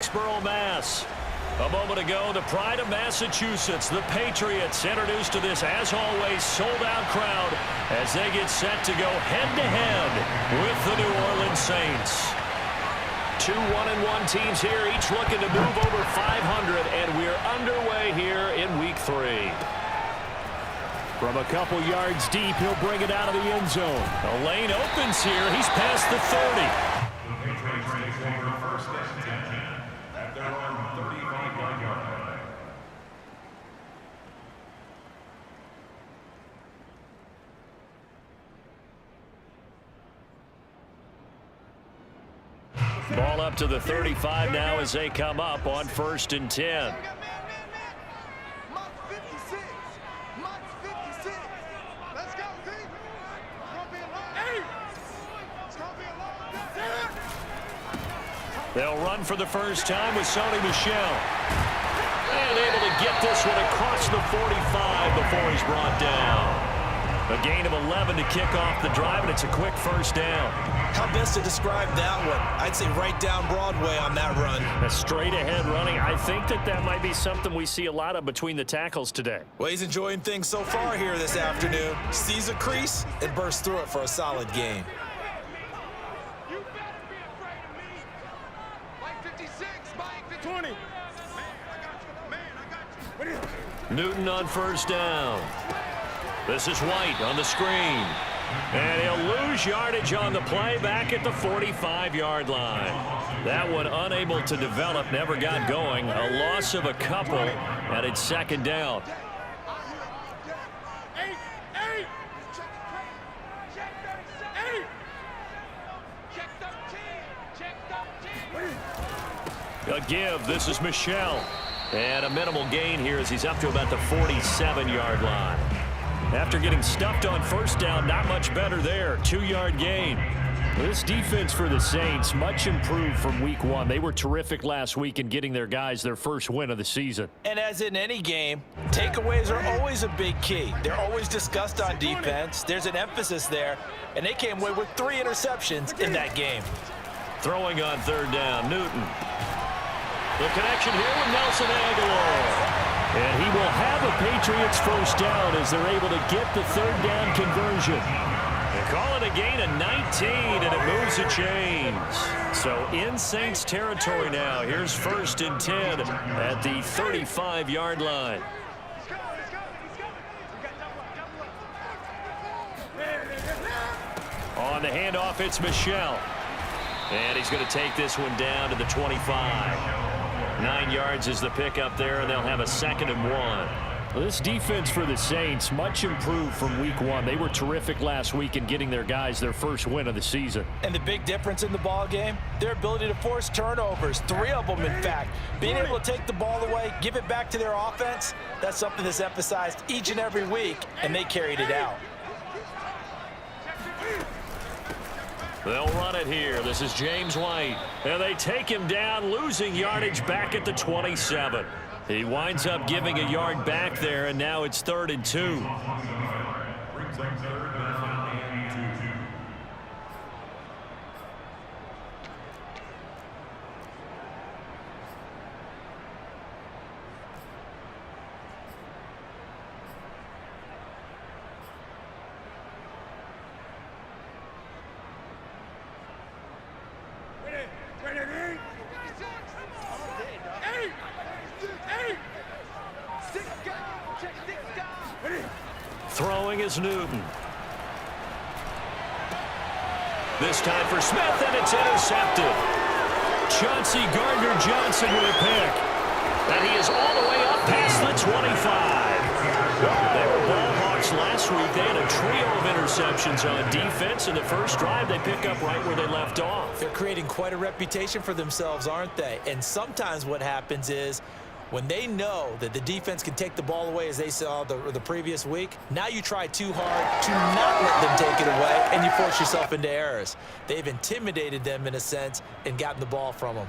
Foxborough, Mass. A moment ago, the pride of Massachusetts, the Patriots, introduced to this, as always, sold-out crowd as they get set to go head-to-head with the New Orleans Saints. Two 1-1 teams here, each looking to move over 500, and we're underway here in Week 3. From a couple yards deep, he'll bring it out of the end zone. The lane opens here. He's past the 30. Ball up to the 35 now as they come up on 1st and 10. They'll run for the first time with Sony Michel. And able to get this one across the 45 before he's brought down. A gain of 11 to kick off the drive, and it's a quick first down. How best to describe that one? I'd say right down Broadway on that run. A straight-ahead running. I think that might be something we see a lot of between the tackles today. Well, he's enjoying things so far here this afternoon. Sees a crease and bursts through it for a solid gain. Newton on first down. This is White on the screen. And he'll lose yardage on the play back at the 45-yard line. That one unable to develop, never got going. A loss of a couple, and it's second down. A give. This is Michel. And a minimal gain here as he's up to about the 47-yard line. After getting stuffed on first down, not much better there. 2-yard gain. This defense for the Saints, much improved from Week 1. They were terrific last week in getting their guys their first win of the season. And as in any game, takeaways are always a big key. They're always discussed on defense. There's an emphasis there, and they came away with 3 interceptions in that game. Throwing on third down, Newton. The connection here with Nelson Aguilar. And he will have a Patriots first down as they're able to get the third down conversion. They call it a gain of 19, and it moves the chains. So in Saints territory now. Here's 1st and 10 at the 35-yard line. On the handoff, it's Michel. And he's going to take this one down to the 25. 9 yards is the pickup there, and they'll have a 2nd and 1. Well, this defense for the Saints, much improved from Week 1. They were terrific last week in getting their guys their first win of the season. And the big difference in the ball game, their ability to force turnovers, 3 of them in fact. Being able to take the ball away, give it back to their offense, that's something that's emphasized each and every week, and they carried it out. They'll run it here. This is James White. And they take him down, losing yardage back at the 27. He winds up giving a yard back there, and now it's 3rd and 2. Throwing is Newton. This time for Smith, and it's intercepted. Chauncey Gardner-Johnson with a pick. And he is all the way up past the 25. They were ball hawks last week. They had a trio of interceptions on defense. In the first drive, they pick up right where they left off. They're creating quite a reputation for themselves, aren't they? And sometimes what happens is when they know that the defense can take the ball away, as they saw the previous week, now you try too hard to not let them take it away, and you force yourself into errors. They've intimidated them in a sense and gotten the ball from them.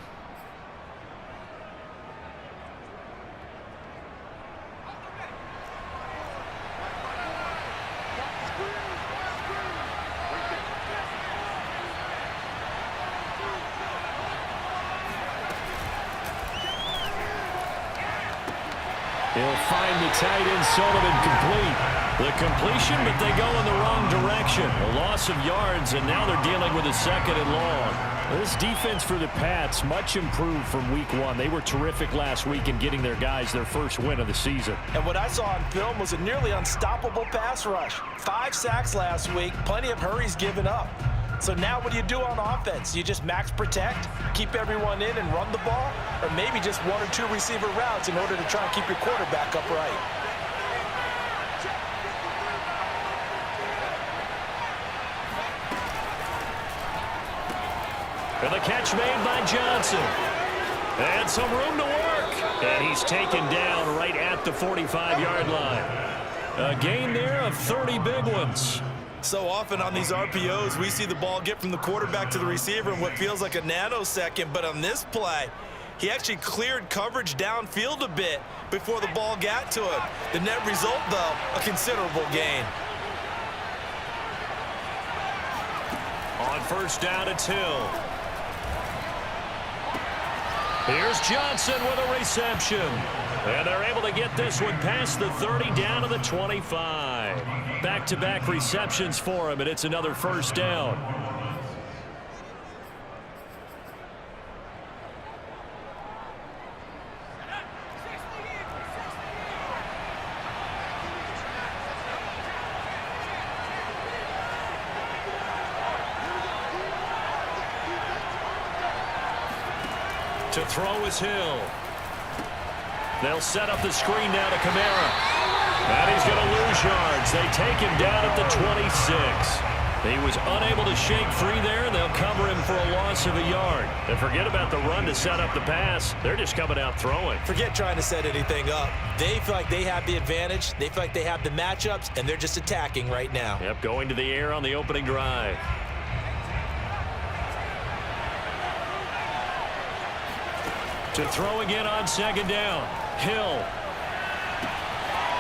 He'll find the tight end Sullivan complete. The completion, but they go in the wrong direction. A loss of yards, and now they're dealing with a 2nd and long. This defense for the Pats, much improved from week 1. They were terrific last week in getting their guys their first win of the season. And what I saw on film was a nearly unstoppable pass rush. 5 sacks last week, plenty of hurries given up. So now what do you do on offense? You just max protect, keep everyone in and run the ball, or maybe just 1 or 2 receiver routes in order to try and keep your quarterback upright. And the catch made by Johnson. And some room to work. And he's taken down right at the 45-yard line. A gain there of 30 big ones. So often on these RPOs, we see the ball get from the quarterback to the receiver in what feels like a nanosecond. But on this play, he actually cleared coverage downfield a bit before the ball got to him. The net result, though, a considerable gain. On first down, it's Hill. Here's Johnson with a reception. And they're able to get this one past the 30 down to the 25. Back-to-back receptions for him, and it's another first down. To throw is Hill. They'll set up the screen now to Kamara. And he's going to lose yards. They take him down at the 26. He was unable to shake free there, and they'll cover him for a loss of a yard. And forget about the run to set up the pass. They're just coming out throwing. Forget trying to set anything up. They feel like they have the advantage. They feel like they have the matchups, and they're just attacking right now. Yep, going to the air on the opening drive. To throw again on second down. Hill.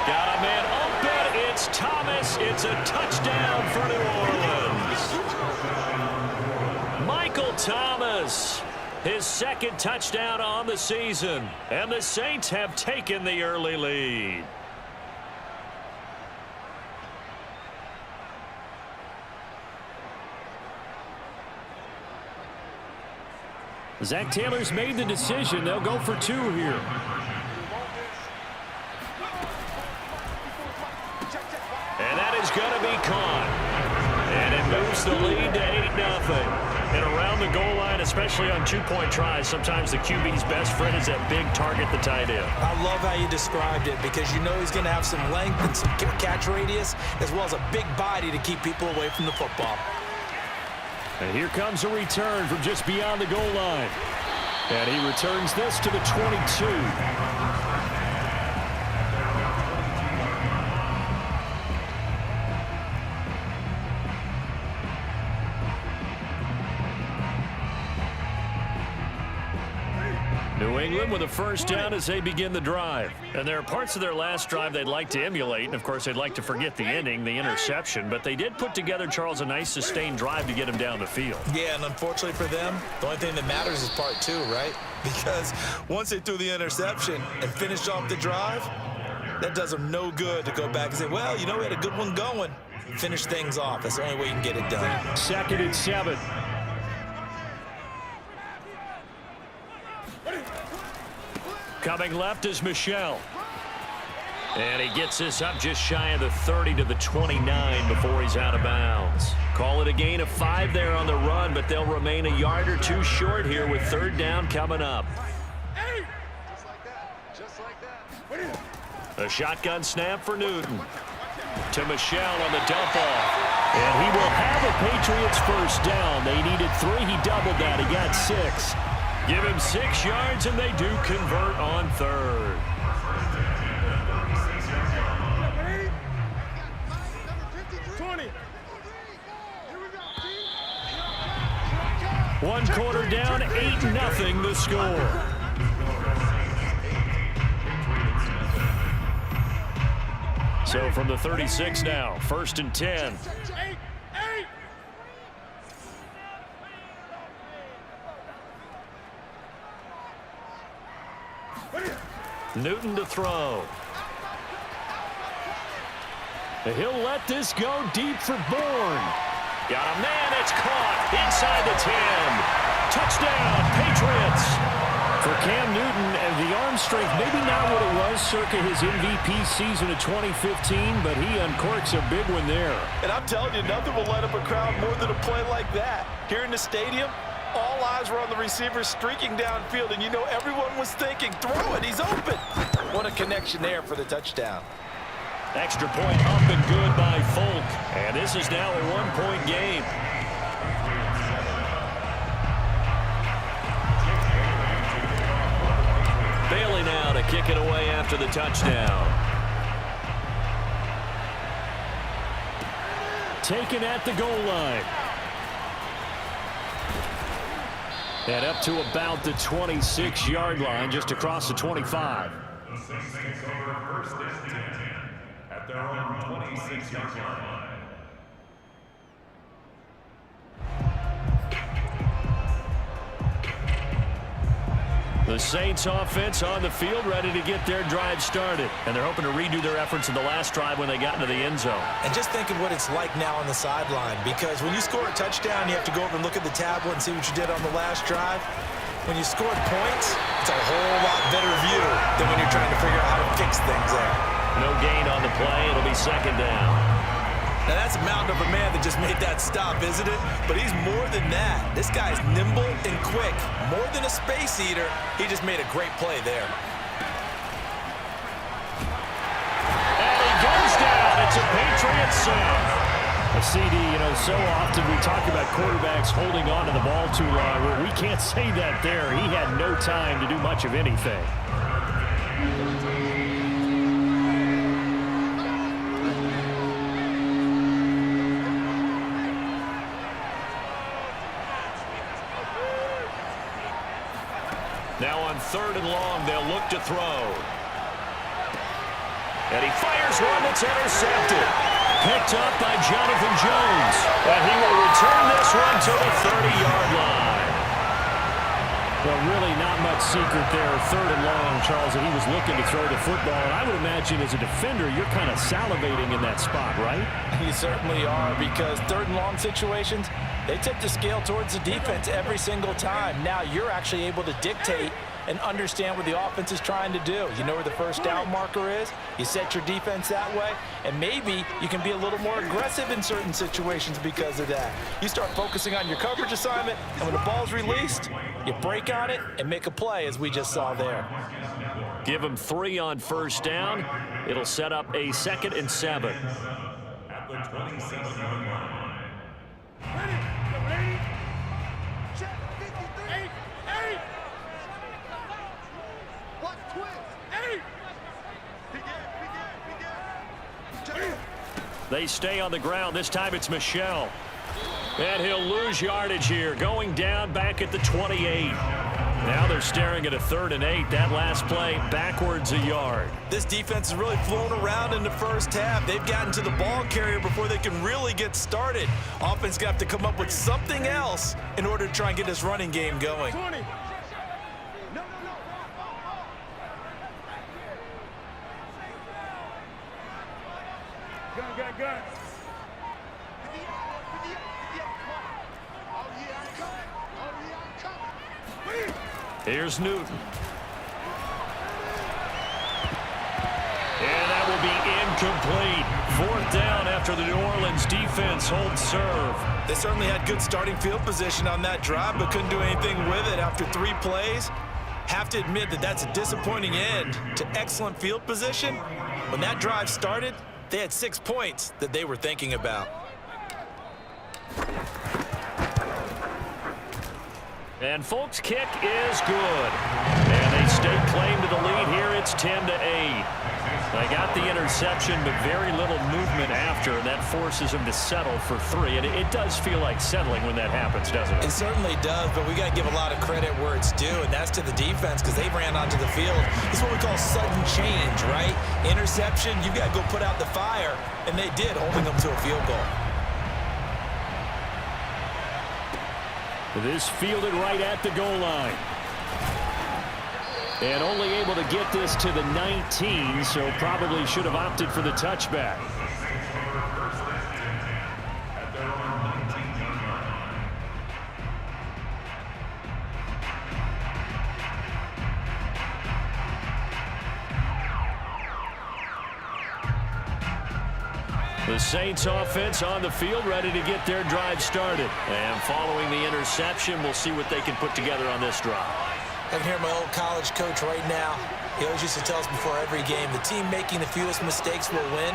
Got a man open. It's Thomas. It's a touchdown for New Orleans. Michael Thomas. His 2nd touchdown on the season. And the Saints have taken the early lead. Zach Taylor's made the decision. They'll go for 2 here. And that is going to be caught. And it moves the lead to 8-0. And around the goal line, especially on 2-point tries, sometimes the QB's best friend is that big target, the tight end. I love how you described it because you know he's going to have some length and some catch radius as well as a big body to keep people away from the football. And here comes a return from just beyond the goal line. And he returns this to the 22. New England with a first down as they begin the drive. And there are parts of their last drive they'd like to emulate. And, of course, they'd like to forget the ending, the interception. But they did put together, Charles, a nice sustained drive to get him down the field. Yeah, and unfortunately for them, the only thing that matters is part 2, right? Because once they threw the interception and finished off the drive, that does them no good to go back and say, well, you know, we had a good one going. Finish things off. That's the only way you can get it done. 2nd and 7. Coming left is Michel. And he gets this up just shy of the 30 to the 29 before he's out of bounds. Call it a gain of 5 there on the run, but they'll remain a yard or 2 short here with 3rd down coming up. A shotgun snap for Newton. To Michel on the dump off. And he will have a Patriots first down. They needed 3. He doubled that. He got 6. Give him 6 yards, and they do convert on 3rd. One quarter down, 8-0 the score. So from the 36 now, 1st and 10. Newton to throw. He'll let this go deep for Bourne. Got a man, it's caught inside the 10. Touchdown, Patriots. For Cam Newton, the arm strength, maybe not what it was circa his MVP season of 2015, but he uncorks a big one there. And I'm telling you, nothing will light up a crowd more than a play like that. Here in the stadium, all eyes were on the receiver streaking downfield, and you know everyone was thinking, throw it, he's open. What a connection there for the touchdown. Extra point up and good by Folk. And this is now a one-point game. Bailey now to kick it away after the touchdown. Taken at the goal line. And up to about the 26-yard line, just across the 25. The Saints take over first and 10 at their own 26-yard line. The Saints offense on the field, ready to get their drive started. And they're hoping to redo their efforts in the last drive when they got into the end zone. And just think of what it's like now on the sideline, because when you score a touchdown, you have to go over and look at the tablet and see what you did on the last drive. When you scored points, it's a whole lot better view than when you're trying to figure out how to fix things there. No gain on the play. It'll be second down. Now, that's a mountain of a man that just made that stop, isn't it? But he's more than that. This guy's nimble and quick. More than a space eater, he just made a great play there. And he goes down. It's a Patriots save. A CD, so often we talk about quarterbacks holding on to the ball too long. Well, we can't say that there. He had no time to do much of anything. Now on 3rd and long, they'll look to throw. And he fires one that's intercepted. Picked up by Jonathan Jones. And he will return this one to the 30-yard line. Well, really not much secret there. 3rd and long, Charles, and he was looking to throw the football. And I would imagine as a defender, you're kind of salivating in that spot, right? You certainly are, because 3rd and long situations, they tip the scale towards the defense every single time. Now you're actually able to dictate and understand what the offense is trying to do. You know where the first down marker is. You set your defense that way, and maybe you can be a little more aggressive in certain situations because of that. You start focusing on your coverage assignment, and when the ball's released, you break on it and make a play, as we just saw there. Give him 3 on first down. It'll set up a 2nd and 7. At the 27-yard line. They stay on the ground. This time it's Michel. And he'll lose yardage here, going down back at the 28. Now they're staring at a 3rd and 8. That last play backwards a yard. This defense has really flown around in the first half. They've gotten to the ball carrier before they can really get started. Offense got to come up with something else in order to try and get this running game going. 20. Gun. Here's Newton. And that will be incomplete. 4th down after the New Orleans defense holds serve. They certainly had good starting field position on that drive, but couldn't do anything with it after 3 plays. Have to admit that that's a disappointing end to excellent field position. When that drive started, they had 6 points that they were thinking about. And Folk's kick is good. And they stay claim to the lead here. It's 10-8. They got the interception, but very little movement after, and that forces them to settle for 3. And it does feel like settling when that happens, doesn't it? It certainly does, but we got to give a lot of credit where it's due, and that's to the defense, because they ran onto the field. This is what we call sudden change, right? Interception, you got to go put out the fire, and they did, holding them to a field goal. This fielded right at the goal line. And only able to get this to the 19, so probably should have opted for the touchback. The Saints offense on the field, ready to get their drive started. And following the interception, we'll see what they can put together on this drive. I can hear my old college coach right now. He always used to tell us before every game, the team making the fewest mistakes will win.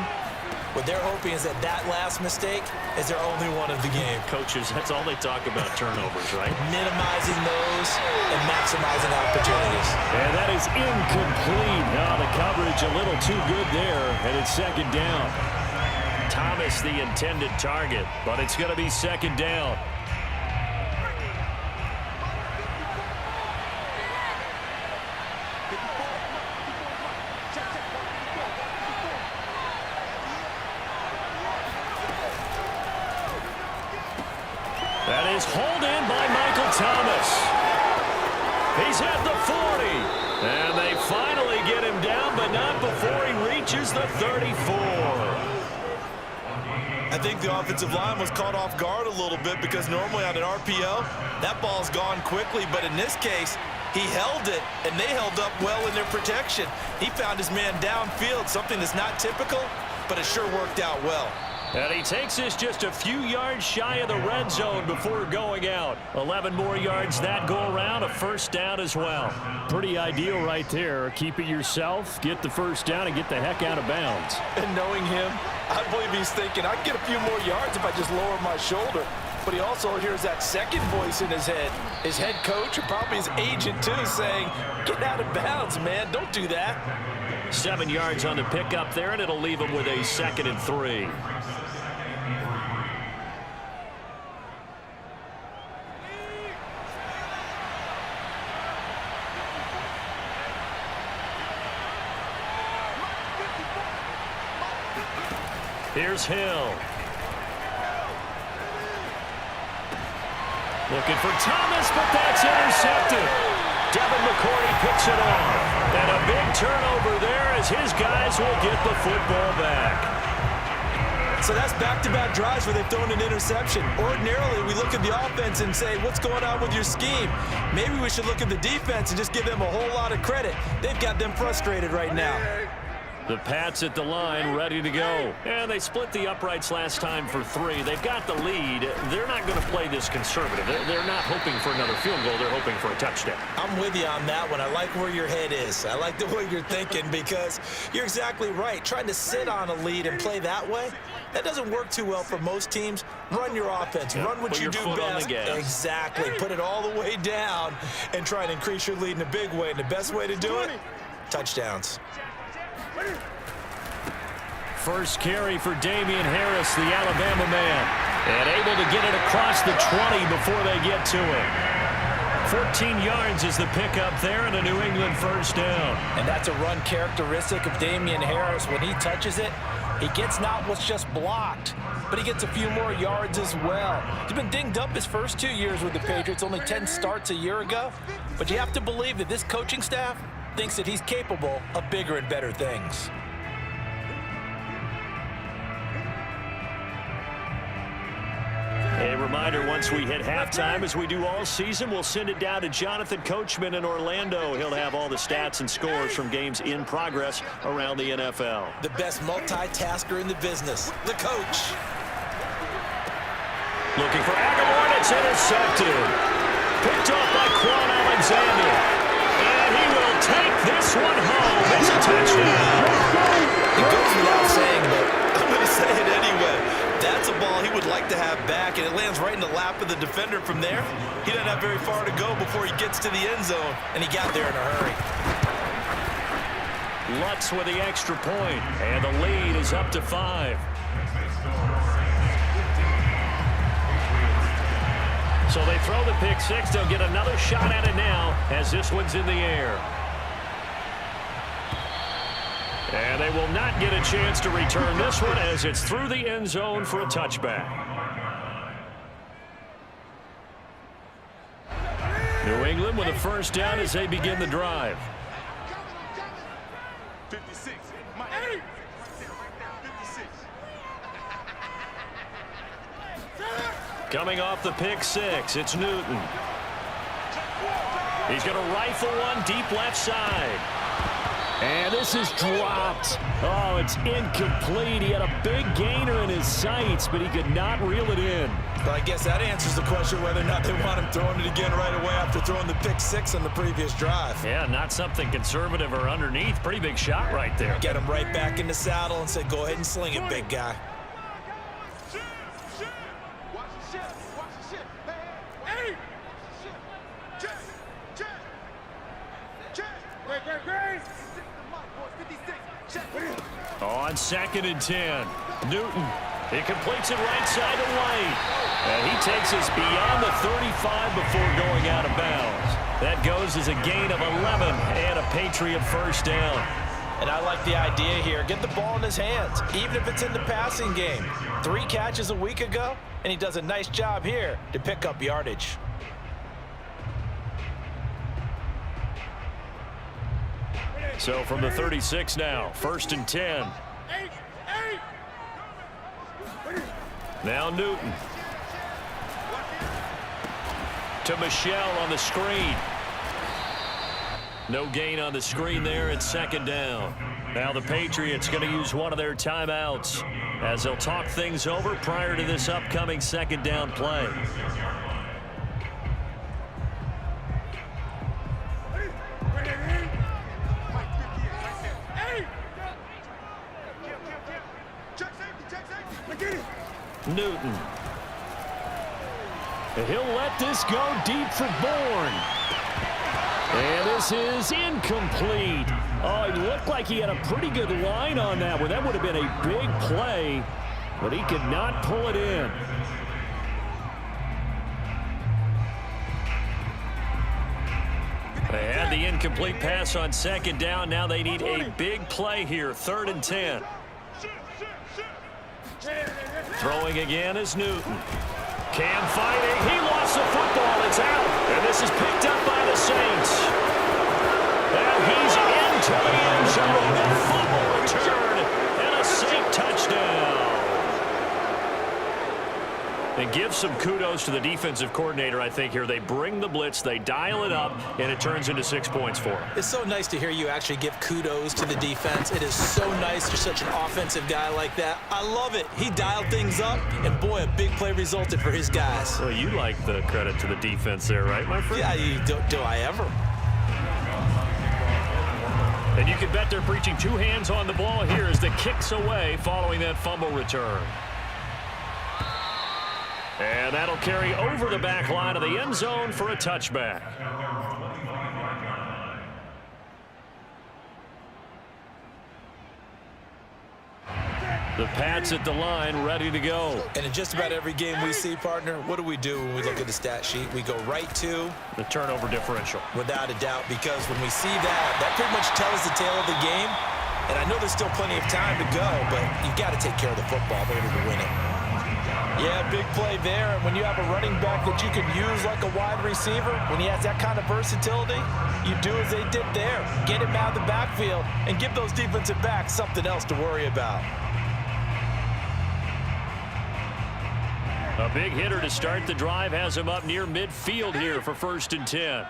What they're hoping is that that last mistake is their only one of the game. Coaches, that's all they talk about, turnovers, right? Minimizing those and maximizing opportunities. And that is incomplete. Now the coverage a little too good there, and it's second down. Thomas the intended target, but it's going to be second down. That is hauled in by Michael Thomas. He's at the 40. And they finally get him down, but not before he reaches the 34. I think the offensive line was caught off guard a little bit because normally on an RPO, that ball's gone quickly. But in this case, he held it, and they held up well in their protection. He found his man downfield, something that's not typical, but it sure worked out well. And he takes this just a few yards shy of the red zone before going out. 11 more yards that go around, a first down as well. Pretty ideal right there. Keep it yourself, get the first down, and get the heck out of bounds. And knowing him, I believe he's thinking, I can get a few more yards if I just lower my shoulder. But he also hears that second voice in his head. His head coach, and probably his agent too, saying, get out of bounds, man. Don't do that. 7 yards on the pickup there, and it'll leave him with a 2nd and 3. Here's Hill. Looking for Thomas, but that's intercepted. Devin McCourty picks it off. And a big turnover there as his guys will get the football back. So that's back-to-back drives where they've thrown an interception. Ordinarily, we look at the offense and say, what's going on with your scheme? Maybe we should look at the defense and just give them a whole lot of credit. They've got them frustrated right now. The Pats at the line, ready to go. And they split the uprights last time for 3. They've got the lead. They're not going to play this conservative. They're not hoping for another field goal. They're hoping for a touchdown. I'm with you on that one. I like where your head is. I like the way you're thinking because you're exactly right. Trying to sit on a lead and play that way, that doesn't work too well for most teams. Run your offense. Run what you do best. Exactly. Put it all the way down and try and increase your lead in a big way. And the best way to do it, touchdowns. First carry for Damian Harris, the Alabama man. And able to get it across the 20 before they get to it. 14 yards is the pickup there and a New England first down. And that's a run characteristic of Damian Harris. When he touches it, he gets not what's just blocked, but he gets a few more yards as well. He's been dinged up his first 2 years with the Patriots, only 10 starts a year ago. But you have to believe that this coaching staff thinks that he's capable of bigger and better things. A reminder, once we hit halftime, as we do all season, we'll send it down to Jonathan Coachman in Orlando. He'll have all the stats and scores from games in progress around the NFL. The best multitasker in the business, the coach. Looking for Aguilar, and it's intercepted. Picked off by Quan Alexander. And he will take this one home. It's a touchdown. It goes without saying, but I'm going to say it anyway. That's a ball he would like to have back, and it lands right in the lap of the defender from there. He doesn't have very far to go before he gets to the end zone, and he got there in a hurry. Lutz with the extra point, and the lead is up to 5. So they throw the pick six. They'll get another shot at it now as this one's in the air. And they will not get a chance to return this one as it's through the end zone for a touchback. New England with a first down as they begin the drive. 56. Mike. Right there, 56. Coming off the pick six, it's Newton. He's going to rifle one deep left side. And this is dropped. Oh, it's incomplete. He had a big gainer in his sights, but he could not reel it in. But I guess that answers the question whether or not they want him throwing it again right away after throwing the pick six on the previous drive. Yeah, not something conservative or underneath. Pretty big shot right there. Get him right back in the saddle and say, go ahead and sling it, big guy. On 2nd and 10, Newton. He completes it right side to White. And he takes us beyond the 35 before going out of bounds. That goes as a gain of 11 and a Patriot first down. And I like the idea here. Get the ball in his hands, even if it's in the passing game. 3 catches a week ago, and he does a nice job here to pick up yardage. So from the 36 now, 1st and 10. Now Newton. To Michelle on the screen. No gain on the screen there at 2nd down. Now the Patriots going to use one of their timeouts as they'll talk things over prior to this upcoming 2nd down play. Newton. And he'll let this go deep for Bourne. And this is incomplete. Oh, he looked like he had a pretty good line on that one. That would have been a big play, but he could not pull it in. They had the incomplete pass on 2nd down. Now they need a big play here, 3rd and 10. Throwing again is Newton. Cam fighting. He lost the football. It's out. And this is picked up by the Saints. And he's into the end zone. A fumble return and a Saint touchdown. And give some kudos to the defensive coordinator, I think, here. They bring the blitz, they dial it up, and it turns into 6 points for them. It's so nice to hear you actually give kudos to the defense. It is so nice. You're such an offensive guy like that. I love it. He dialed things up, and boy, a big play resulted for his guys. Well, you like the credit to the defense there, right, my friend? Yeah, do I ever? And you can bet they're preaching 2 hands on the ball here as the kick's away following that fumble return. And that'll carry over the back line of the end zone for a touchback. The Pats at the line, ready to go. And in just about every game we see, partner, what do we do when we look at the stat sheet? We go right to the turnover differential. Without a doubt, because when we see that pretty much tells the tale of the game. And I know there's still plenty of time to go, but you've got to take care of the football in order to win it. Yeah, big play there. And when you have a running back that you can use like a wide receiver, when he has that kind of versatility, you do as they did there. Get him out of the backfield and give those defensive backs something else to worry about. A big hitter to start the drive has him up near midfield here for 1st and 10.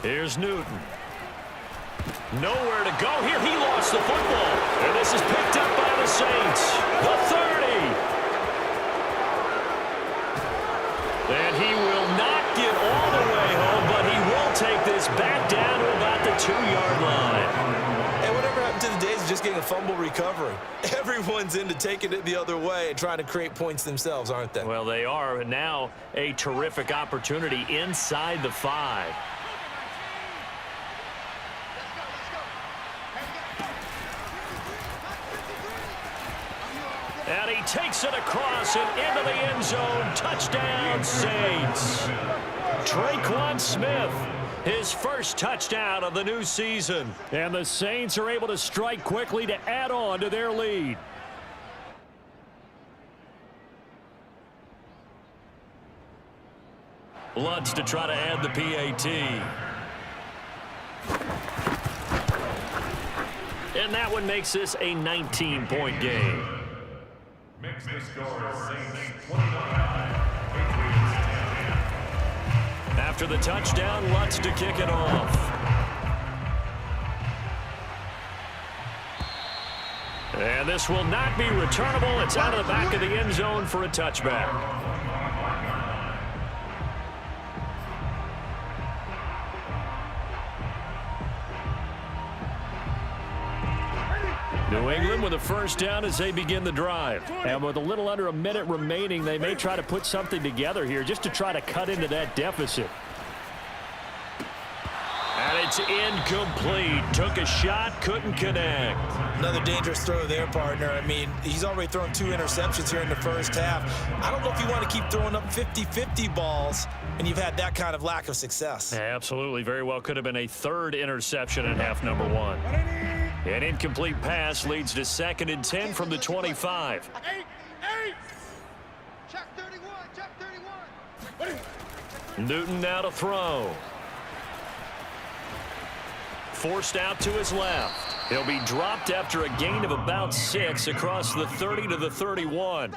Here's Newton. Nowhere to go here. He lost the football. And this is picked up by the Saints. The 30. And he will not get all the way home, but he will take this back down to about the 2-yard line. And whatever happened to the days of just getting a fumble recovery? Everyone's into taking it the other way and trying to create points themselves, aren't they? Well, they are. Now a terrific opportunity inside the 5. And he takes it across and into the end zone. Touchdown, Saints. Traquan Smith, his first touchdown of the new season. And the Saints are able to strike quickly to add on to their lead. Lutz to try to add the PAT. And that one makes this a 19-point game. Makes the score Saints 29, Patriots 10. After the touchdown, Lutz to kick it off. And this will not be returnable. It's out of the back of the end zone for a touchback. New England with a first down as they begin the drive. And with a little under a minute remaining, they may try to put something together here just to try to cut into that deficit. And it's incomplete. Took a shot, couldn't connect. Another dangerous throw there, partner. I mean, he's already thrown 2 interceptions here in the first half. I don't know if you want to keep throwing up 50-50 balls, and you've had that kind of lack of success. Absolutely. Very well could have been a 3rd interception in half number 1. An incomplete pass leads to 2nd and 10 from the 25. Check 31. Newton now to throw. Forced out to his left. He'll be dropped after a gain of about 6 across the 30 to the 31.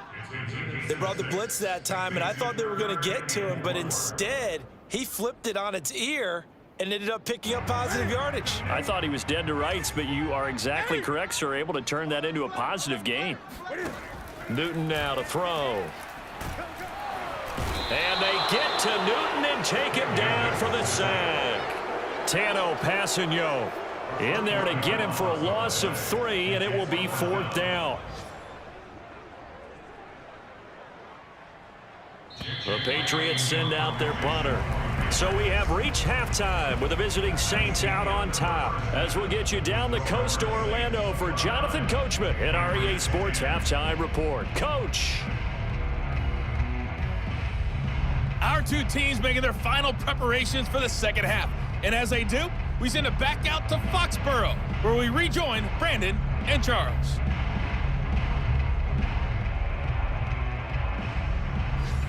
They brought the blitz that time, and I thought they were going to get to him, but instead, he flipped it on its ear and ended up picking up positive yardage. I thought he was dead to rights, but you are exactly correct, sir. Able to turn that into a positive gain. Newton now to throw. And they get to Newton and take him down for the sack. Tano Passanio in there to get him for a loss of 3, and it will be 4th down. The Patriots send out their punter. So we have reached halftime with the visiting Saints out on top. As we'll get you down the coast to Orlando for Jonathan Coachman at our EA Sports Halftime Report. Coach. Our 2 teams making their final preparations for the second half. And as they do, we send it back out to Foxborough, where we rejoin Brandon and Charles.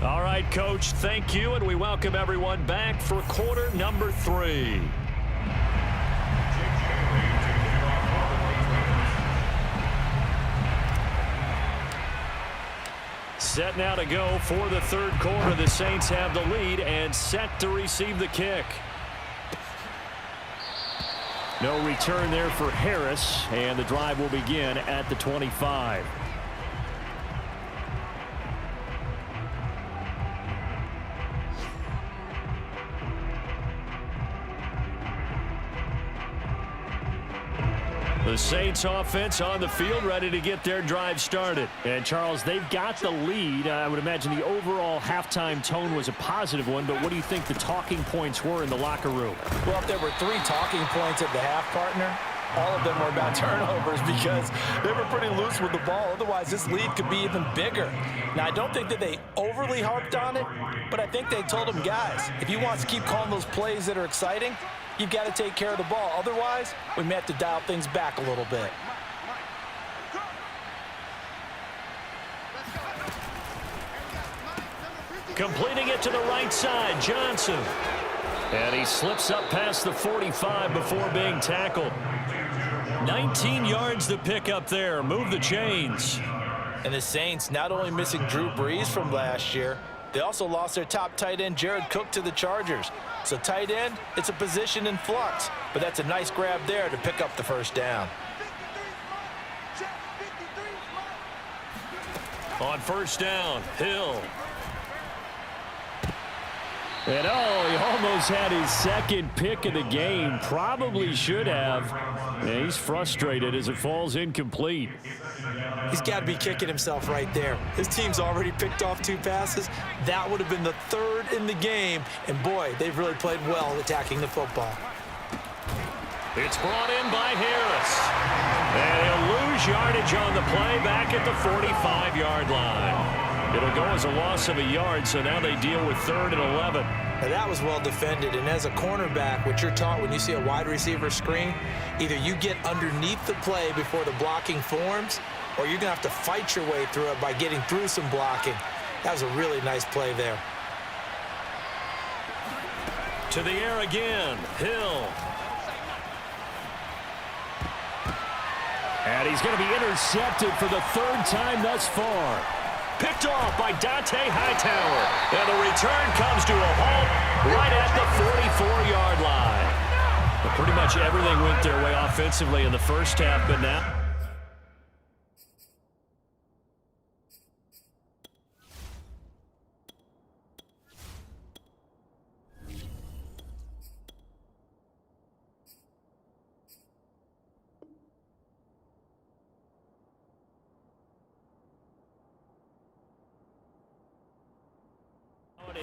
All right, Coach, thank you, and we welcome everyone back for quarter number 3. Set now to go for the 3rd quarter. The Saints have the lead and set to receive the kick. No return there for Harris, and the drive will begin at the 25. The Saints offense on the field, ready to get their drive started. And, Charles, they've got the lead. I would imagine the overall halftime tone was a positive one, but what do you think the talking points were in the locker room? Well, if there were 3 talking points at the half, partner, all of them were about turnovers because they were pretty loose with the ball. Otherwise, this lead could be even bigger. Now, I don't think that they overly harped on it, but I think they told them, guys, if you want to keep calling those plays that are exciting, you've got to take care of the ball. Otherwise, we may have to dial things back a little bit. Completing it to the right side, Johnson. And he slips up past the 45 before being tackled. 19 yards to pick up there. Move the chains. And the Saints not only missing Drew Brees from last year, they also lost their top tight end, Jared Cook, to the Chargers. So tight end, it's a position in flux. But that's a nice grab there to pick up the first down. On first down, Hill. And oh, he almost had his 2nd pick of the game. Probably should have. And he's frustrated as it falls incomplete. He's got to be kicking himself right there. His team's already picked off 2 passes. That would have been the 3rd in the game. And boy, they've really played well attacking the football. It's brought in by Harris. And he'll lose yardage on the play back at the 45-yard line. It'll go as a loss of a yard, so now they deal with 3rd and 11. Now that was well defended, and as a cornerback, what you're taught when you see a wide receiver screen, either you get underneath the play before the blocking forms, or you're going to have to fight your way through it by getting through some blocking. That was a really nice play there. To the air again. Hill. And he's going to be intercepted for the third time thus far. Picked off by Dante Hightower. And the return comes to a halt right at the 44-yard line. But pretty much everything went their way offensively in the first half, but now...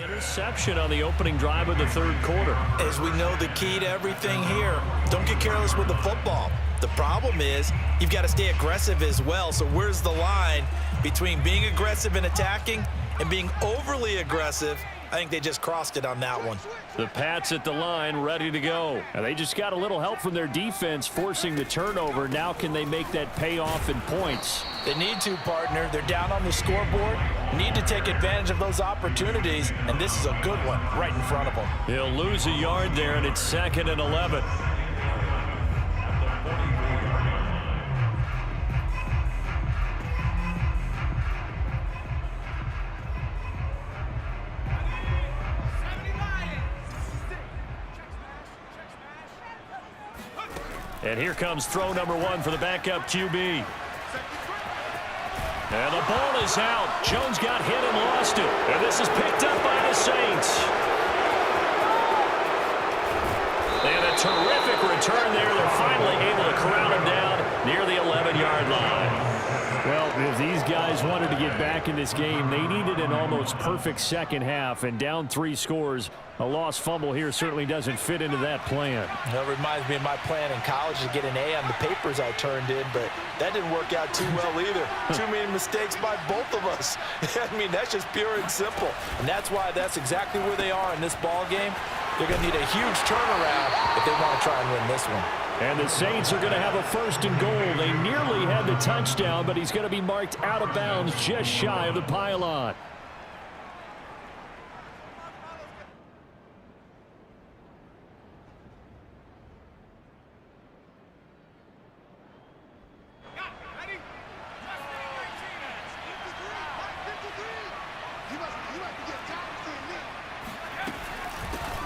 Interception on the opening drive of the third quarter. As we know, the key to everything here, don't get careless with the football. The problem is you've got to stay aggressive as well. So where's the line between being aggressive and attacking and being overly aggressive? I think they just crossed it on that one. The Pats at the line ready to go. And they just got a little help from their defense forcing the turnover. Now can they make that pay off in points? They need to, partner. They're down on the scoreboard. Need to take advantage of those opportunities, and this is a good one right in front of them. He'll lose a yard there, and it's 2nd and 11. And here comes throw number 1 for the backup QB. And the ball is out. Jones got hit and lost it. And this is picked up by the Saints. And a terrific return there. They're finally able to corral him down near the 11-yard line. Well, if these guys wanted to get back in this game, they needed an almost perfect second half. And down 3 scores, a lost fumble here certainly doesn't fit into that plan. That reminds me of my plan in college to get an A on the papers I turned in, but that didn't work out too well either. Too many mistakes by both of us. I mean, that's just pure and simple. And that's why that's exactly where they are in this ball game. They're going to need a huge turnaround if they want to try and win this one. And the Saints are going to have a 1st and goal. They nearly had the touchdown, but he's going to be marked out of bounds just shy of the pylon.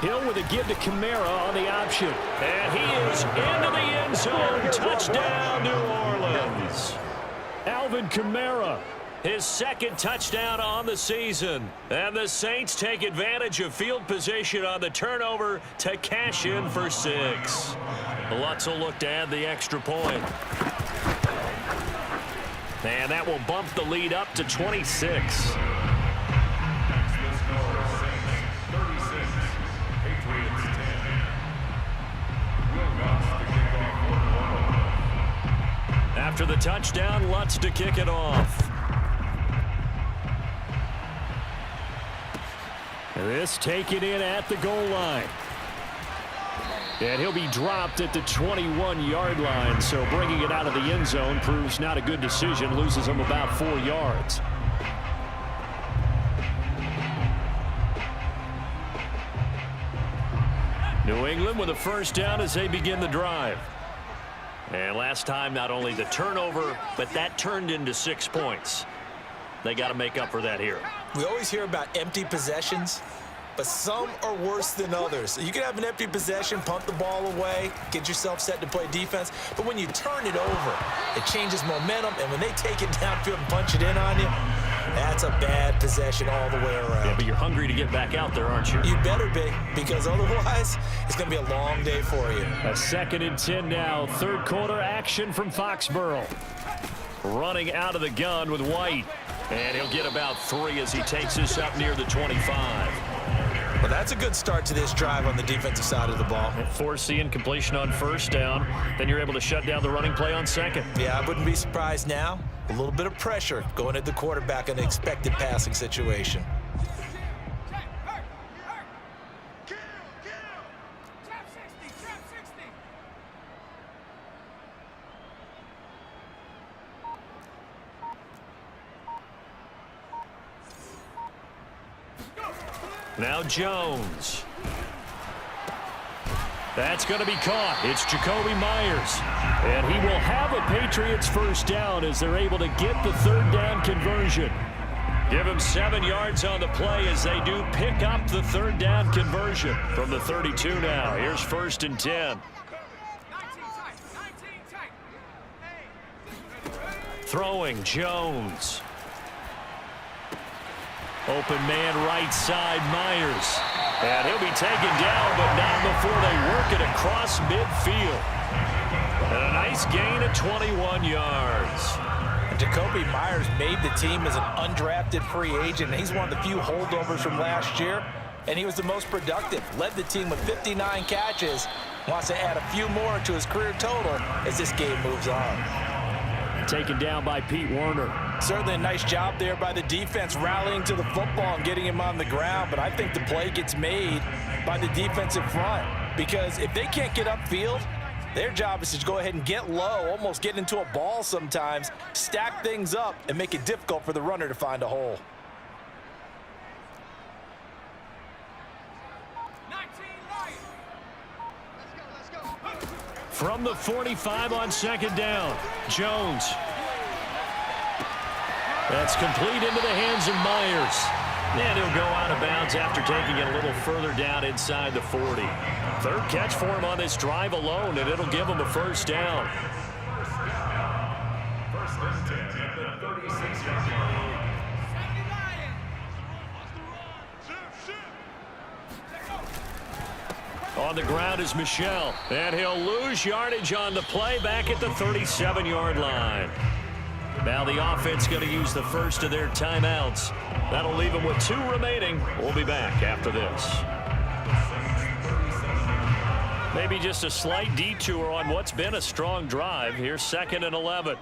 Hill with a give to Kamara on the option. And he is into the end zone. Touchdown, New Orleans. Alvin Kamara, his 2nd touchdown on the season. And the Saints take advantage of field position on the turnover to cash in for 6. Lutz will look to add the extra point. And that will bump the lead up to 26. After the touchdown, Lutz to kick it off. This taken in at the goal line. And he'll be dropped at the 21-yard line, so bringing it out of the end zone proves not a good decision, loses him about 4 yards. New England with a 1st down as they begin the drive. And last time, not only the turnover, but that turned into 6 points. They got to make up for that here. We always hear about empty possessions, but some are worse than others. You can have an empty possession, punt the ball away, get yourself set to play defense, but when you turn it over, it changes momentum, and when they take it downfield and punch it in on you, that's a bad possession all the way around. Yeah, but you're hungry to get back out there, aren't you? You better be, because otherwise, it's going to be a long day for you. A 2nd and 10 now. 3rd quarter action from Foxborough. Running out of the gun with White. And he'll get about 3 as he takes this up near the 25. Well, that's a good start to this drive on the defensive side of the ball. Force the incompletion on 1st down. Then you're able to shut down the running play on 2nd. Yeah, I wouldn't be surprised now. A little bit of pressure going at the quarterback in an expected passing situation. Now Jones. That's going to be caught. It's Jacoby Myers. And he will have a Patriots first down as they're able to get the third down conversion. Give him 7 yards on the play as they do pick up the third down conversion from the 32 now. Here's 1st and 10. Throwing Jones. Open man right side, Myers. And he'll be taken down, but not before they work it across midfield. And a nice gain of 21 yards. And Jacoby Myers made the team as an undrafted free agent. He's one of the few holdovers from last year, and he was the most productive. Led the team with 59 catches. Wants to add a few more to his career total as this game moves on. Taken down by Pete Werner. Certainly a nice job there by the defense rallying to the football and getting him on the ground, but I think the play gets made by the defensive front because if they can't get upfield, their job is to go ahead and get low, almost get into a ball sometimes, stack things up, and make it difficult for the runner to find a hole. From the 45 on 2nd down, Jones. That's complete into the hands of Myers. And he'll go out of bounds after taking it a little further down inside the 40. 3rd catch for him on this drive alone, and it'll give him a first down. First and 10 at the 36-yard line. On the ground is Michel, and he'll lose yardage on the play back at the 37-yard line. Now the offense going to use the first of their timeouts. That'll leave them with 2 remaining. We'll be back after this. Maybe just a slight detour on what's been a strong drive. Here's 2nd and 11.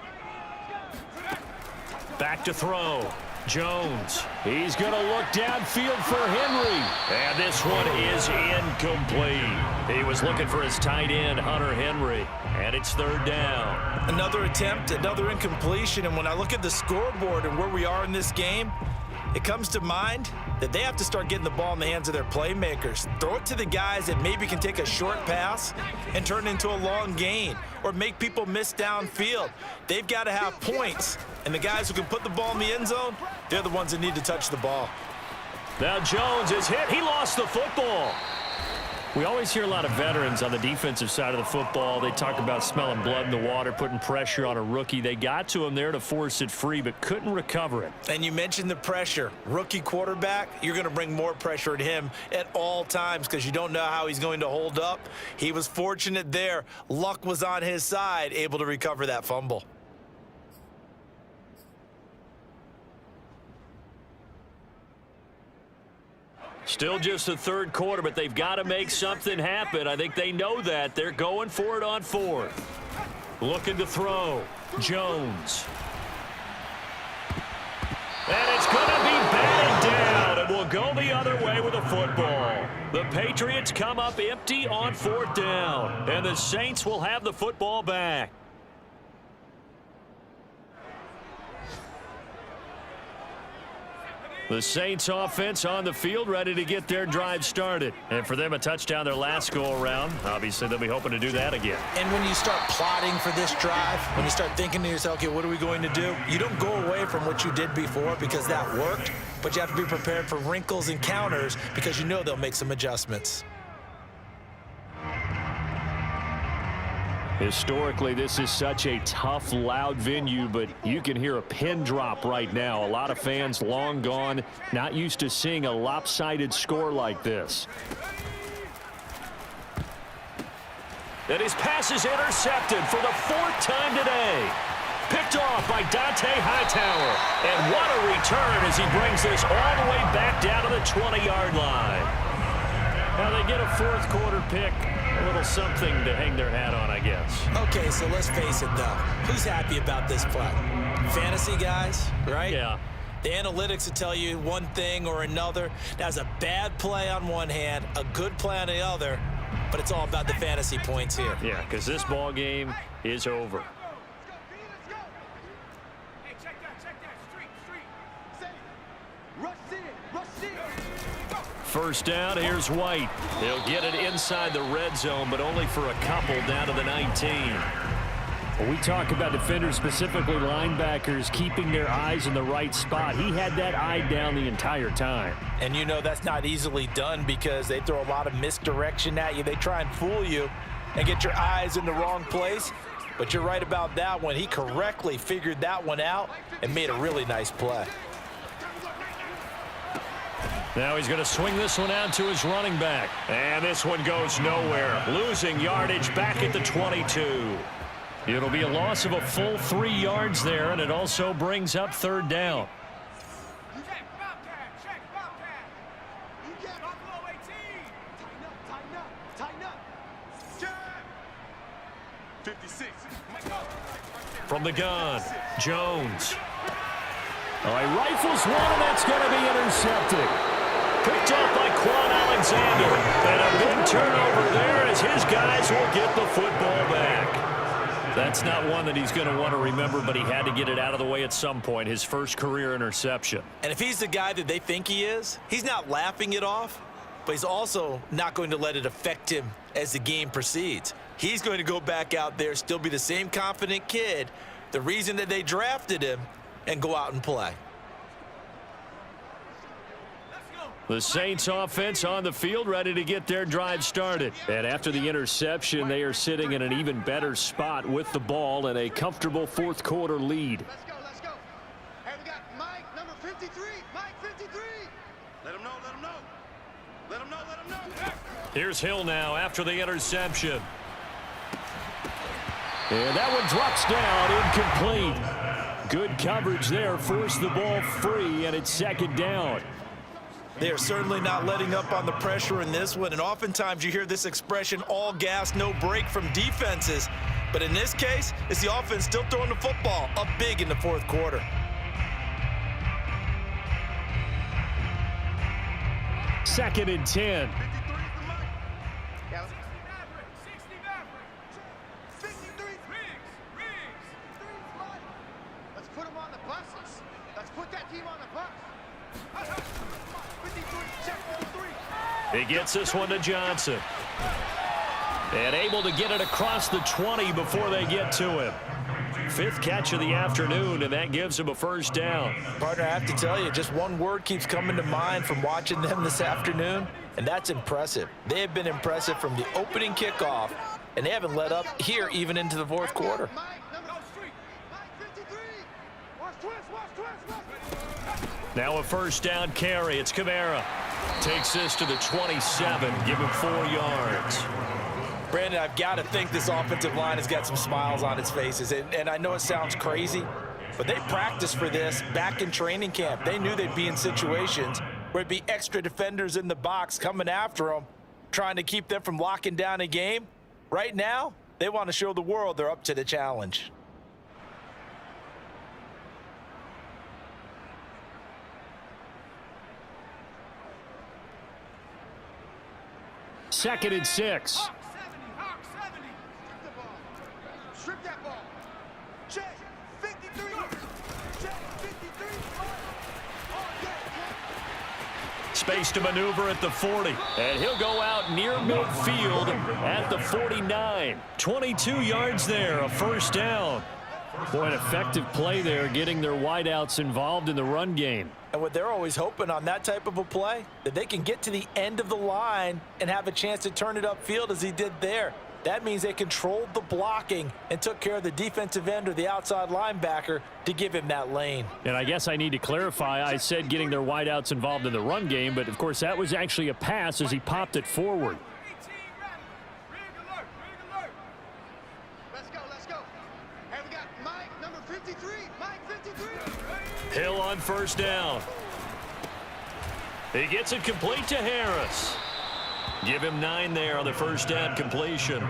Back to throw. Jones. He's going to look downfield for Henry. And this one is incomplete. He was looking for his tight end, Hunter Henry. And it's 3rd down. Another attempt, another incompletion. And when I look at the scoreboard and where we are in this game, it comes to mind that they have to start getting the ball in the hands of their playmakers. Throw it to the guys that maybe can take a short pass and turn it into a long gain or make people miss downfield. They've got to have points. And the guys who can put the ball in the end zone, they're the ones that need to touch the ball. Now Jones is hit. He lost the football. We always hear a lot of veterans on the defensive side of the football. They talk about smelling blood in the water, putting pressure on a rookie. They got to him there to force it free, but couldn't recover it. And you mentioned the pressure. Rookie quarterback, you're going to bring more pressure at him at all times because you don't know how he's going to hold up. He was fortunate there. Luck was on his side, able to recover that fumble. Still just the 3rd quarter, but they've got to make something happen. I think they know that. They're going for it on 4th. Looking to throw. Jones. And it's going to be batted down, and we'll go the other way with a football. The Patriots come up empty on 4th down, and the Saints will have the football back. The Saints offense on the field ready to get their drive started. And for them, a touchdown their last go-around. Obviously, they'll be hoping to do that again. And when you start plotting for this drive, when you start thinking to yourself, okay, what are we going to do? You don't go away from what you did before because that worked, but you have to be prepared for wrinkles and counters because you know they'll make some adjustments. Historically, this is such a tough, loud venue, but you can hear a pin drop right now. A lot of fans long gone, not used to seeing a lopsided score like this. And his pass is intercepted for the 4th time today. Picked off by Dante Hightower. And what a return as he brings this all the way back down to the 20-yard line. Now they get a 4th quarter pick. A little something to hang their hat on, I guess. Okay, so let's face it, though. Who's happy about this play? Fantasy guys, right? Yeah. The analytics will tell you one thing or another. That's a bad play on one hand, a good play on the other, but it's all about the fantasy points here. Yeah, because this ball game is over. first down. Here's White. He'll get it inside the red zone, but only for a couple down to the 19. Well, we talk about defenders, specifically linebackers, keeping their eyes in the right spot. He had that eye down the entire time. And you know that's not easily done because they throw a lot of misdirection at you. They try and fool you and get your eyes in the wrong place. But you're right about that one. He correctly figured that one out and made a really nice play. Now he's going to swing this one out to his running back. And this one goes nowhere. Losing yardage back at the 22. It'll be a loss of a full 3 yards there, and it also brings up third down. Check, Bobcat, check, Bobcat. You get Buffalo 18. Tighten up, tighten up. Check. 56. From the gun, Jones. Oh, he rifles one, and that's going to be intercepted. Picked up by Quan Alexander. And a big turnover there as his guys will get the football back. That's not one that he's going to want to remember, but he had to get it out of the way at some point, his first career interception. And if he's the guy that they think he is, he's not laughing it off, but he's also not going to let it affect him as the game proceeds. He's going to go back out there, still be the same confident kid, the reason that they drafted him, and go out and play. The Saints offense on the field, ready to get their drive started. And after the interception, they are sitting in an even better spot with the ball and a comfortable fourth quarter lead. Let's go, let's go. Hey, we got Mike, number 53. Mike, 53. Let him know, let him know. Let him know, let him know. Here's Hill now after the interception. And that one drops down, incomplete. Good coverage there, forced the ball free, and it's second down. They are certainly not letting up on the pressure in this one, and oftentimes you hear this expression, all gas, no break from defenses. But in this case, it's the offense still throwing the football up big in the fourth quarter. Second and 10. 53. Let's put him on the buses. Let's put that team on the bus. 53, check 53. He gets this one to Johnson. And able to get it across the 20 before they get to him. 5th catch of the afternoon, and that gives him a first down. Partner, I have to tell you, just one word keeps coming to mind from watching them this afternoon, and that's impressive. They have been impressive from the opening kickoff, and they haven't let up here even into the fourth quarter. Mike, number 3. Mike, 53. Watch twist, watch twist. Now a first down carry. It's Kamara. Takes this to the 27. Give him 4 yards. Brandon, I've got to think this offensive line has got some smiles on its faces. And I know it sounds crazy, but they practiced for this back in training camp. They knew they'd be in situations where it'd be extra defenders in the box coming after them, trying to keep them from locking down a game. Right now, they want to show the world they're up to the challenge. Second and 6. Hawk 70. Strip the ball. Strip that ball. Check 53. Check 53. Oh, yeah. Space to maneuver at the 40. And he'll go out near midfield at the 49. 22 yards there, a first down. Boy, an effective play there, getting their wideouts involved in the run game. And what they're always hoping on that type of a play, that they can get to the end of the line and have a chance to turn it upfield as he did there. That means they controlled the blocking and took care of the defensive end or the outside linebacker to give him that lane. And I guess I need to clarify, I said getting their wideouts involved in the run game, but of course that was actually a pass as he popped it forward. 18 ready. Rig alert, rig alert. Let's go, let's go. Hey, we got Mike, number 53. Mike, 53. Hill on first down. He gets it complete to Harris. Give him 9 there on the first down completion.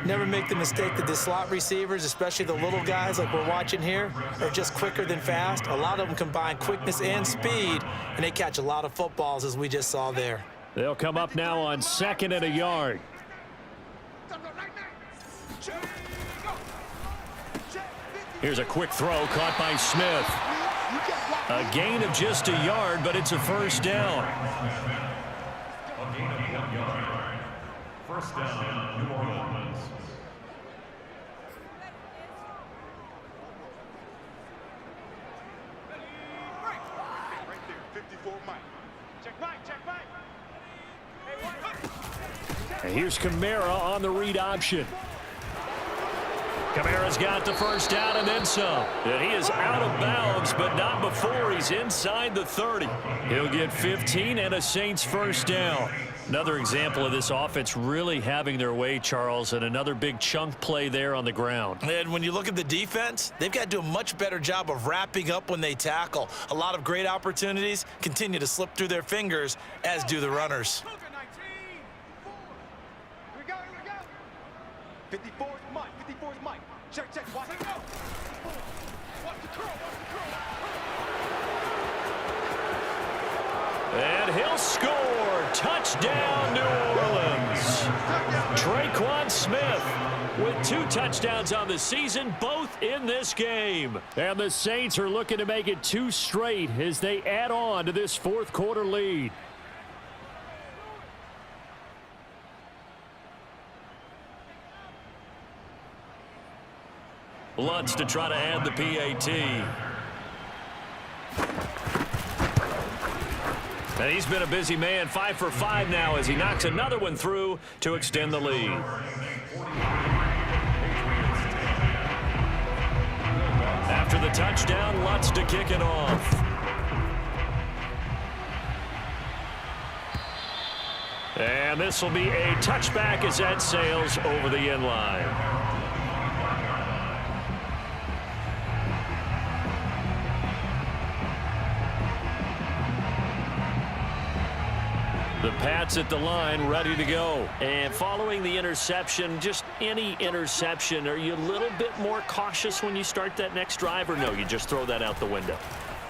Never make the mistake that the slot receivers, especially the little guys like we're watching here, are just quicker than fast. A lot of them combine quickness and speed, and they catch a lot of footballs, as we just saw there. They'll come up now on 2nd and a yard. Here's a quick throw caught by Smith. A gain of just a yard, but it's a first down. First down, New Orleans. Right there, 54 Mike. Check Mike, check Mike. And here's Kamara on the read option. Kamara's got the first down and then some. And he is out of bounds, but not before he's inside the 30. He'll get 15 and a Saints first down. Another example of this offense really having their way, Charles, and another big chunk play there on the ground. And when you look at the defense, they've got to do a much better job of wrapping up when they tackle. A lot of great opportunities continue to slip through their fingers, as do the runners. Here we go, here we go. 54 is Mike, 54 is Mike. Check, check, watch it go. Watch the curl, watch the curl. And he'll score. Touchdown, New Orleans. Traquan Smith with 2 touchdowns on the season, both in this game. And the Saints are looking to make it 2 straight as they add on to this fourth quarter lead. Lutz to try to add the PAT. And he's been a busy man, 5 for 5 now as he knocks another one through to extend the lead. After the touchdown, Lutz to kick it off. And this will be a touchback as that sails over the end line. The Pats at the line, ready to go. And following the interception, just any interception, are you a little bit more cautious when you start that next drive, or no, you just throw that out the window?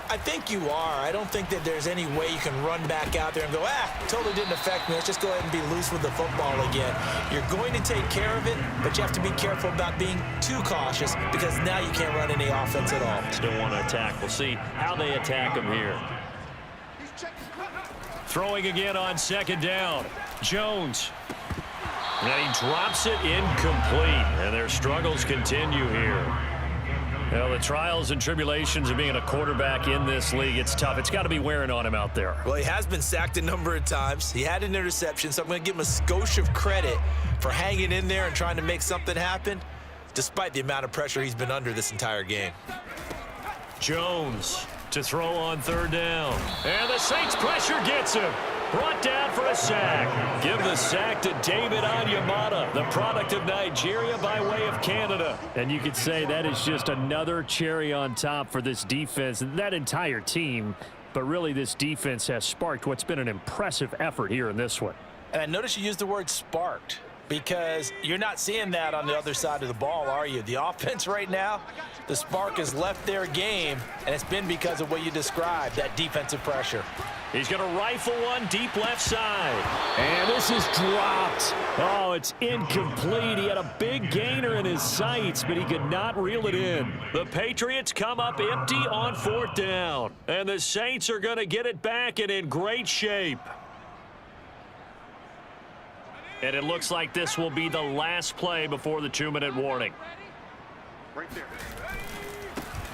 I think you are. I don't think that there's any way you can run back out there and go, totally didn't affect me. Let's just go ahead and be loose with the football again. You're going to take care of it, but you have to be careful about being too cautious because now you can't run any offense at all. Still want to attack. We'll see how they attack him here. Throwing again on second down. Jones. And he drops it incomplete. And their struggles continue here. Well, the trials and tribulations of being a quarterback in this league, it's tough. It's got to be wearing on him out there. Well, he has been sacked a number of times. He had an interception, so I'm going to give him a skosh of credit for hanging in there and trying to make something happen, despite the amount of pressure he's been under this entire game. Jones to throw on third down. And the Saints pressure gets him. Brought down for a sack. Give the sack to David Onyemata, the product of Nigeria by way of Canada. And you could say that is just another cherry on top for this defense and that entire team. But really, this defense has sparked what's been an impressive effort here in this one. And I notice you used the word sparked, because you're not seeing that on the other side of the ball, are you? The offense right now, the spark has left their game, and it's been because of what you described, that defensive pressure. He's going to rifle one deep left side. And this is dropped. Oh, it's incomplete. He had a big gainer in his sights, but he could not reel it in. The Patriots come up empty on fourth down. And the Saints are going to get it back and in great shape. And it looks like this will be the last play before the 2-minute warning. Right there.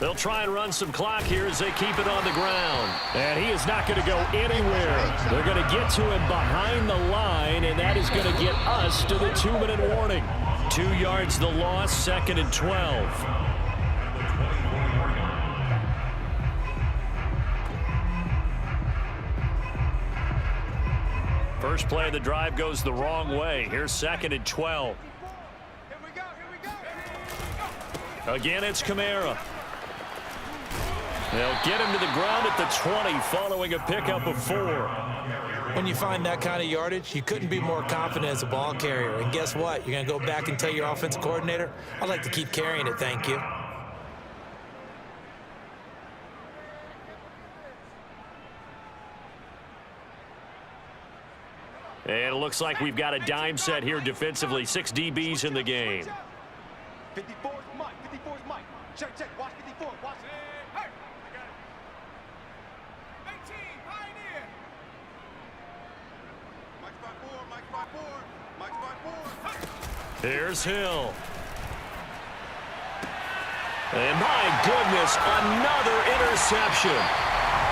They'll try and run some clock here as they keep it on the ground. And he is not going to go anywhere. They're going to get to him behind the line, and that is going to get us to the 2-minute warning. 2 yards the loss, 2nd and 12. First play of the drive goes the wrong way. Here's 2nd and 12. Here we go, here we go. Again, it's Kamara. They'll get him to the ground at the 20 following a pickup of 4. When you find that kind of yardage, you couldn't be more confident as a ball carrier. And guess what? You're going to go back and tell your offensive coordinator, I'd like to keep carrying it, thank you. And it looks like we've got a dime set here defensively. 6 DBs in the game. 54 is Mike, 54 is Mike. Check, check, watch 54, watch it. Hey, I got it. 18, Pioneer. Mike's by 4, Mike's by 4, Mike's by 4. Here's Hill. And my goodness, another interception.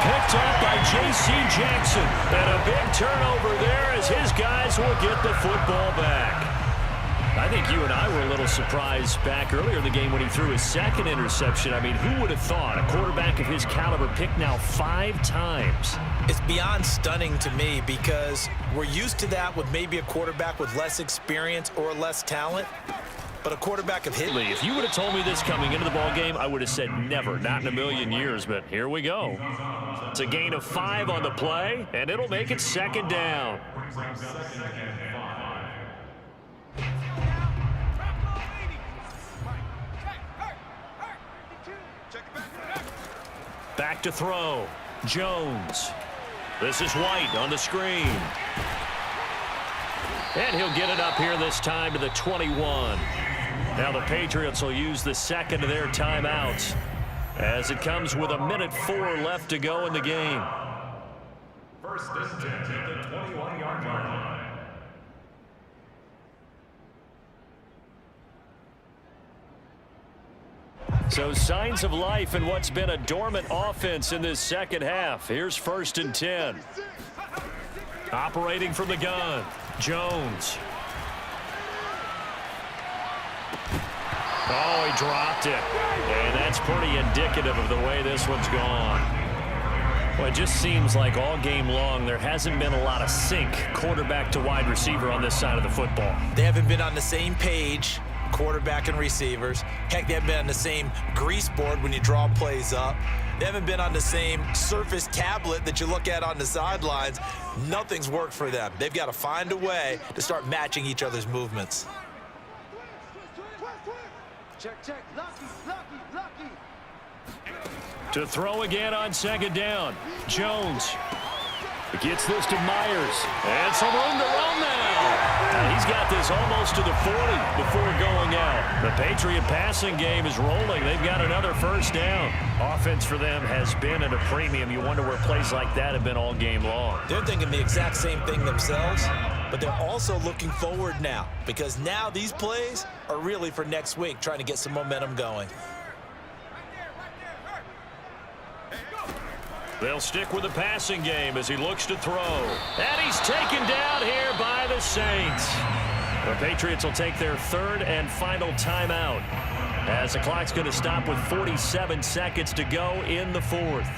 Picked up by J.C. Jackson. And a big turnover there as his guys will get the football back. I think you and I were a little surprised back earlier in the game when he threw his second interception. I mean, who would have thought a quarterback of his caliber picked now 5 times? It's beyond stunning to me because we're used to that with maybe a quarterback with less experience or less talent. But a quarterback of his... If you would have told me this coming into the ball game, I would have said never, not in a million years, but here we go. It's a gain of 5 on the play, and it'll make it 2nd down. Back to throw. Jones. This is White on the screen. And he'll get it up here this time to the 21. Now the Patriots will use the second of their timeouts as it comes with 1:04 left to go in the game. First and 10 at the 21-yard line. So signs of life in what's been a dormant offense in this second half. Here's 1st and 10. Operating from the gun, Jones. Oh, he dropped it. And that's pretty indicative of the way this one's gone. Well, it just seems like all game long there hasn't been a lot of sync quarterback to wide receiver on this side of the football. They haven't been on the same page, quarterback and receivers. Heck, they haven't been on the same grease board when you draw plays up. They haven't been on the same surface tablet that you look at on the sidelines. Nothing's worked for them. They've got to find a way to start matching each other's movements. Check, check. Lucky, lucky, lucky. To throw again on 2nd down. Jones gets this to Myers. And some room to run now. And he's got this almost to the 40 before going out. The Patriot passing game is rolling. They've got another 1st down. Offense for them has been at a premium. You wonder where plays like that have been all game long. They're thinking the exact same thing themselves, but they're also looking forward now because now these plays are really for next week, trying to get some momentum going. They'll stick with the passing game as he looks to throw. And he's taken down here by the Saints. The Patriots will take their 3rd and final timeout as the clock's going to stop with 47 seconds to go in the 4th.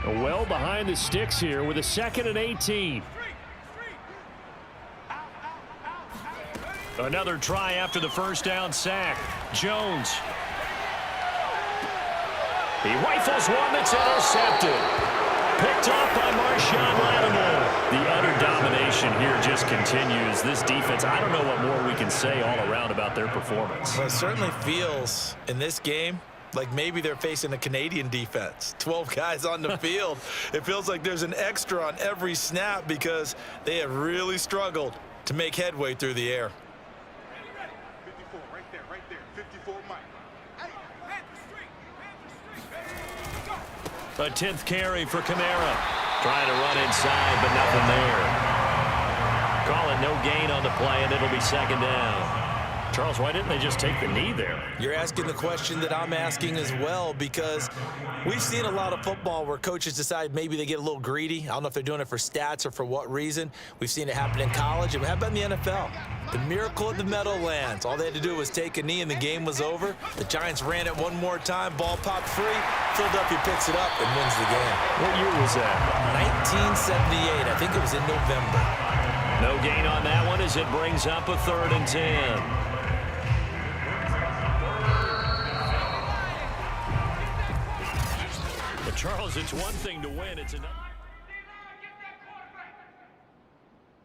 Well behind the sticks here with a 2nd and 18. Another try after the 1st down sack. Jones. He rifles one that's intercepted. Picked off by Marshawn Lattimore. The utter domination here just continues. This defense, I don't know what more we can say all around about their performance. Well, it certainly feels in this game like maybe they're facing a Canadian defense. 12 guys on the field. It feels like there's an extra on every snap because they have really struggled to make headway through the air. 54, right there. 54, Mike. A 10th carry for Kamara. Trying to run inside, but nothing there. Call it no gain on the play, and it'll be 2nd down. Charles, why didn't they just take the knee there? You're asking the question that I'm asking as well because we've seen a lot of football where coaches decide maybe they get a little greedy. I don't know if they're doing it for stats or for what reason. We've seen it happen in college. And how about in the NFL? The miracle of the Meadowlands. All they had to do was take a knee and the game was over. The Giants ran it one more time. Ball popped free. Philadelphia picks it up and wins the game. What year was that? 1978. I think it was in November. No gain on that one as it brings up a 3rd and 10. Charles, it's one thing to win. It's another.